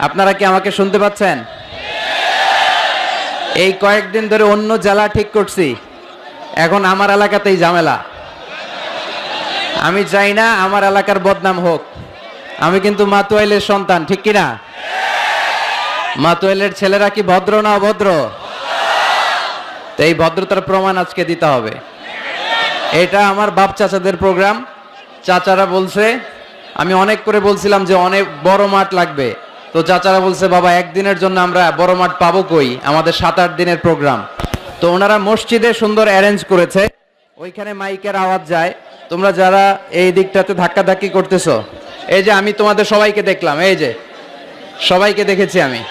আপনারা কি আমাকে শুনতে পাচ্ছেন? এই কয়েকদিন ধরে অন্য জেলা ঠিক করছি, এখন আমার এলাকাতেই ঝামেলা। আমি চাই না আমার এলাকার বদনাম হোক। আমি কিন্তু মাতুয়াইলের সন্তান, ঠিক কিনা? মাতুয়াইলের ছেলেরা কি ভদ্র না অভদ্র? তো এই ভদ্রতার প্রমাণ আজকে দিতে হবে। এটা আমার বাপ চাচাদের প্রোগ্রাম। চাচারা বলছে, আমি অনেক করে বলছিলাম যে অনেক বড় মাঠ লাগবে, তো চাচারা বলছে বাবা একদিনের জন্য আমরা বড় মাঠ পাবো কই, আমাদের 7-8 দিনের প্রোগ্রাম। তো ওনারা মসজিদে সুন্দর অ্যারেঞ্জ করেছে, ওইখানে মাইকের আওয়াজ যায়। তোমরা যারা এই দিকটাতে ধাক্কাধাক্কি করতেছো, এই যে আমি তোমাদের সবাইকে দেখলাম, এই যে সবাইকে দেখেছি আমি।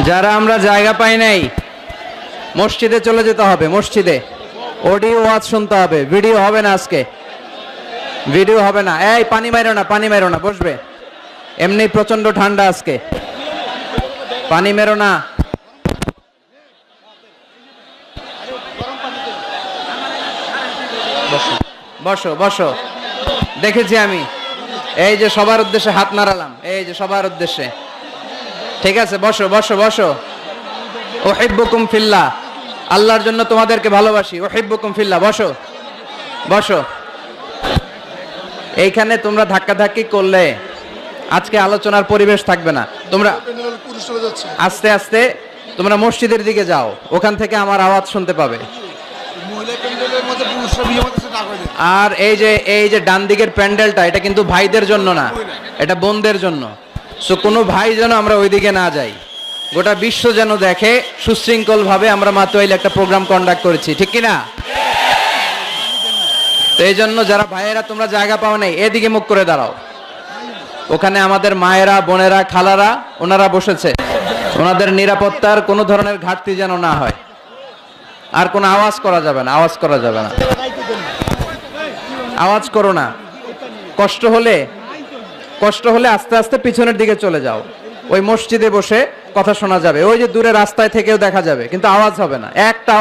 যারা আমরা জায়গা পাই নাই, মসজিদে চলে যেতে হবে। মসজিদে অডিও ওয়াজ শুনতে হবে, ভিডিও হবে না আজকে, ভিডিও হবে না। এই পানি মাইরো না, পানি মাইরো না, বসবে। এমনি প্রচন্ড ঠান্ডা আজকে, পানি মেরো না। বসো বসো, দেখেছি আমি। এই যে সবার উদ্দেশ্যে হাত নাড়ালাম, এই যে সবার উদ্দেশ্যে। ঠিক আছে, বসো বসো বসো। উহিব্বুকুম ফিল্লাহ, আল্লাহর জন্য তোমাদেরকে ভালোবাসি। উহিব্বুকুম ফিল্লাহ, বসো বসো। এইখানে তোমরা ধাক্কাধাক্কি করলে আজকে আলোচনার পরিবেশ থাকবে না। তোমরা আস্তে আস্তে তোমরা মসজিদের দিকে যাও, ওখান থেকে আমার আওয়াজ শুনতে পাবে। আর এই যে ডান দিকের প্যান্ডেলটা, এটা কিন্তু ভাইদের জন্য না, এটা বোনদের জন্য। সো কোনো ভাই যেন আমরা ওইদিকে না যাই, গোটা বিশ্ব যেন দেখে সুশৃঙ্খল ভাবে আমরা মাতুয়াইলে একটা প্রোগ্রাম কন্ডাক্ট করেছি, ঠিক কিনা? তো এই জন্য যারা ভাইয়েরা তোমরা জায়গা পাও নাই, এদিকে মুখ করে দাঁড়াও। ওখানে আমাদের মায়েরা, বোনেরা, খালারা ওনারা বসেছে, ওনাদের নিরাপত্তার কোনো ধরনের ঘাটতি যেন না হয়। আর কোনো আওয়াজ করা যাবে না, আওয়াজ করা যাবে না, আওয়াজ করো না। কষ্ট হলে আস্তে আস্তে পিছনের দিকে চলে যাও, ওই মসজিদে বসে কথা শোনা যাবে। ওই যে দূরে রাস্তায় থেকেও দেখা যাবে, কিন্তু আওয়াজ হবে না, একটা